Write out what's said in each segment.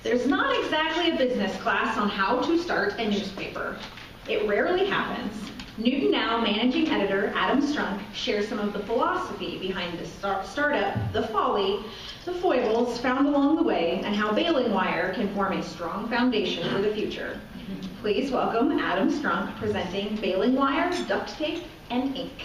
There's not exactly a business class on how to start a newspaper. It rarely happens. Newton Now managing editor AdamStrunk shares some of the philosophy behind the startup, the folly, the foibles found along the way, and how baling wire can form a strong foundation for the future. Please welcome AdamStrunk presenting baling wire, duct tape, and ink.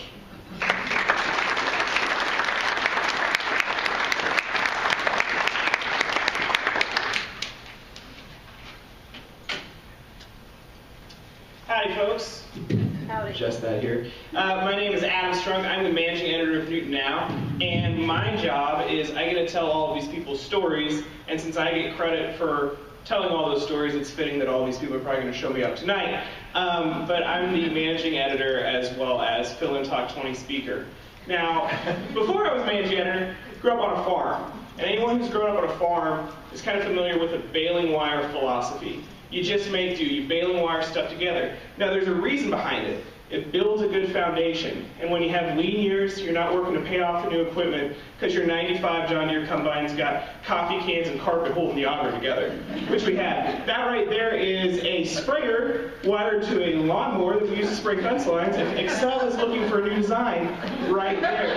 Howdy, folks. Howdy. Just that here. My name is AdamStrunk. I'm the managing editor of Newton Now, and my job is I get to tell all of these people's stories, and since I get credit for telling all those stories, it's fitting that all these people are probably going to show me up tonight. But I'm the managing editor as well as Fill In Talk 20 speaker. Now, before I was managing editor, I grew up on a farm, and anyone who's grown up on a farm is kind of familiar with the baling wire philosophy. You just make do. You baling wire stuff together. Now, there's a reason behind it. It builds a good foundation. And when you have lean years, you're not working to pay off the new equipment because your 95 John Deere combine's got coffee cans and carpet holding the auger together, which we had. That right there is a sprayer wired to a lawnmower that we use to spray fence lines. And Excel is looking for a new design right there.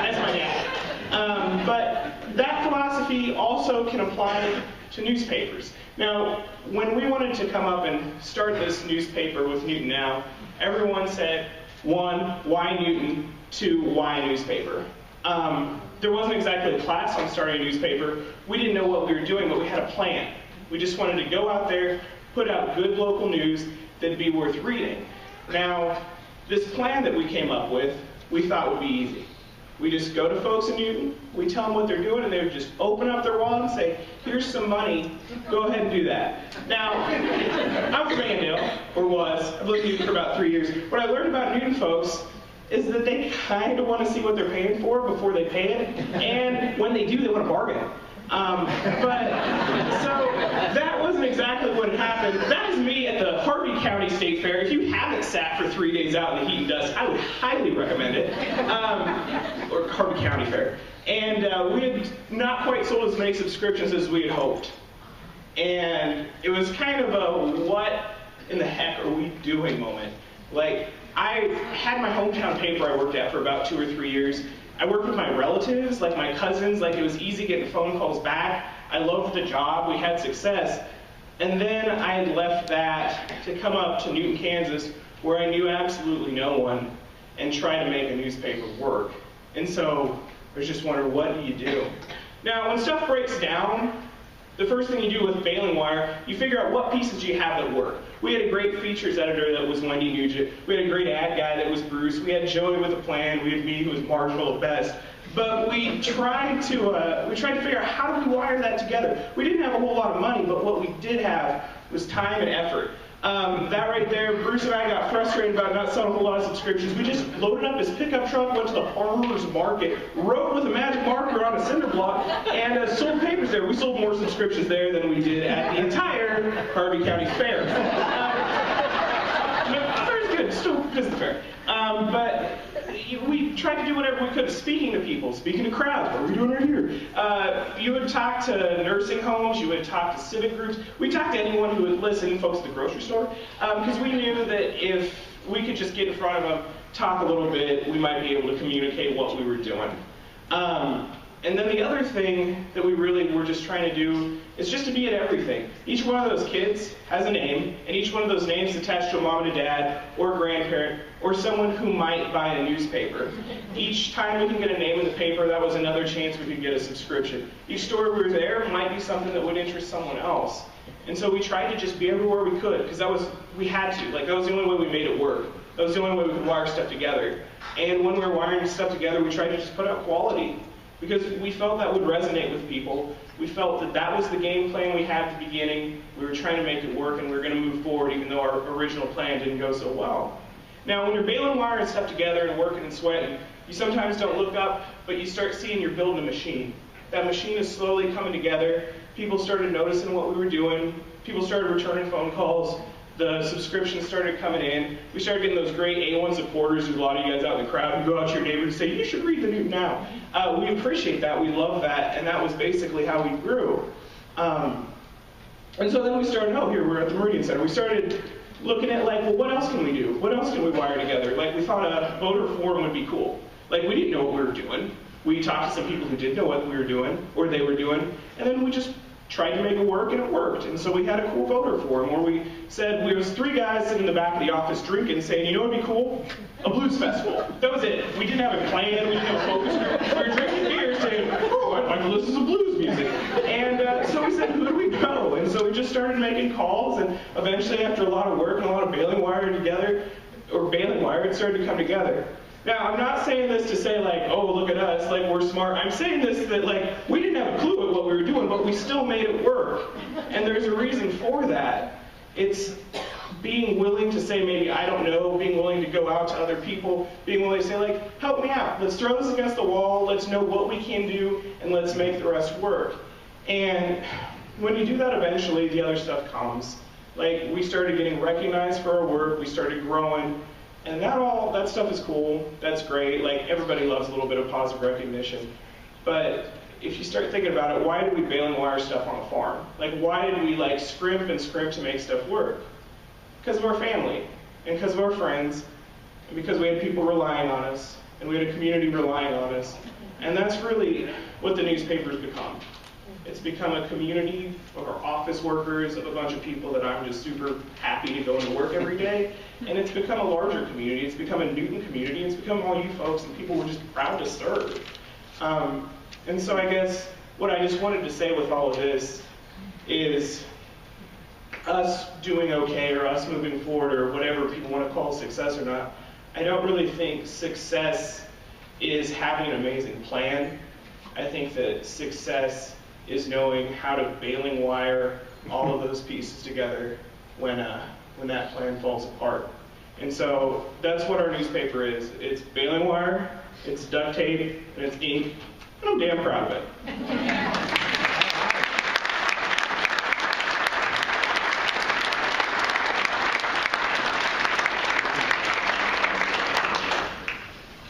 That's my dad. But that philosophy also can apply to newspapers. Now, when we wanted to come up and start this newspaper with Newton Now, everyone said, 1, why Newton? 2, why a newspaper? There wasn't exactly a class on starting a newspaper. We didn't know what we were doing, but we had a plan. We just wanted to go out there, put out good local news that'd be worth reading. Now, this plan that we came up with, we thought would be easy. We just go to folks in Newton, we tell them what they're doing, and they would just open up their wallet and say, here's some money, go ahead and do that. Now, I'm from Annandale, or was. I've lived in Newton for about 3 years. What I learned about Newton folks is that they kind of want to see what they're paying for before they pay it, and when they do, they want to bargain. So that wasn't exactly what happened. That is me at the Harvey County State Fair. If you haven't sat for 3 days out in the heat and dust, I would highly recommend it. Or Harvey County Fair. And we had not quite sold as many subscriptions as we had hoped. And it was kind of a what in the heck are we doing moment. Like, I had my hometown paper I worked at for about 2 or 3 years. I worked with my relatives, like my cousins, like it was easy getting phone calls back. I loved the job, we had success. And then I had left that to come up to Newton, Kansas, where I knew absolutely no one, and try to make a newspaper work. And so I was just wondering, what do you do? Now, when stuff breaks down, the first thing you do with baling wire, you figure out what pieces you have that work. We had a great features editor that was Wendy Nugent. We had a great ad guy that was Bruce. We had Joey with a plan. We had me who was marginal at best. But we tried to figure out how do we wire that together. We didn't have a whole lot of money, but what we did have was time and effort. That right there, Bruce and I got frustrated about not selling a whole lot of subscriptions. We just loaded up his pickup truck, went to the farmer's market, wrote with a magic marker on a cinder block, and sold papers there. We sold more subscriptions there than we did at the entire Harvey County Fair. Fair's good, still visit the fair. But we tried to do whatever we could, speaking to people, speaking to crowds. What are we doing right here? You would talk to nursing homes, you would talk to civic groups. We talked to anyone who would listen, folks at the grocery store, because we knew that if we could just get in front of them, talk a little bit, we might be able to communicate what we were doing. And then the other thing that we really were just trying to do is just to be at everything. Each one of those kids has a name, and each one of those names is attached to a mom and a dad, or a grandparent, or someone who might buy a newspaper. Each time we can get a name in the paper, that was another chance we could get a subscription. Each story we were there might be something that would interest someone else. And so we tried to just be everywhere we could, because we had to. Like, that was the only way we made it work. That was the only way we could wire stuff together. And when we were wiring stuff together, we tried to just put out quality, because we felt that would resonate with people. We felt that that was the game plan we had at the beginning. We were trying to make it work, and we were going to move forward, even though our original plan didn't go so well. Now, when you're baling wire and stuff together and working and sweating, you sometimes don't look up, but you start seeing you're building a machine. That machine is slowly coming together. People started noticing what we were doing. People started returning phone calls. The subscriptions started coming in. We started getting those great A1 supporters. There's a lot of you guys out in the crowd who go out to your neighbors and say, you should read the Newton Now. We appreciate that. We love that. And that was basically how we grew. And so then we started, oh, here we're at the Meridian Center. We started looking at like, well, what else can we do? What else can we wire together? Like, we thought a voter forum would be cool. Like, we didn't know what we were doing. We talked to some people who did know what we were doing, or they were doing, and then we just tried to make it work, and it worked. And so we had a cool voter forum where we said, there was 3 guys sitting in the back of the office drinking, saying, you know what would be cool? A blues festival. That was it. We didn't have a plan, we didn't have a focus group. We were drinking beer saying, oh, I'd like to listen to blues music. And so we said, who do we go? And so we just started making calls, and eventually after a lot of work and a lot of baling wire together, it started to come together. Now, I'm not saying this to say like, oh, look at us, like we're smart. I'm saying this that like, we didn't have a clue at what we were doing, but we still made it work. And there's a reason for that. It's being willing to say maybe I don't know, being willing to go out to other people, being willing to say like, help me out. Let's throw this against the wall, let's know what we can do, and let's make the rest work. And when you do that eventually, the other stuff comes. Like, we started getting recognized for our work, we started growing, and that stuff is cool, that's great, like everybody loves a little bit of positive recognition. But if you start thinking about it, why did we baling wire stuff on a farm? Like, why did we like scrimp to make stuff work? Because of our family, and because of our friends, and because we had people relying on us, and we had a community relying on us. And that's really what the newspaper's become. It's become a community of our office workers, of a bunch of people that I'm just super happy to go into work every day. And it's become a larger community. It's become a Newton community. It's become all you folks and people we're just proud to serve. And so I guess what I just wanted to say with all of this is us doing okay, or us moving forward, or whatever people want to call success or not. I don't really think success is having an amazing plan. I think that success is knowing how to baling wire all of those pieces together when that plan falls apart. And so that's what our newspaper is. It's baling wire, it's duct tape, and it's ink, and I'm damn proud of it.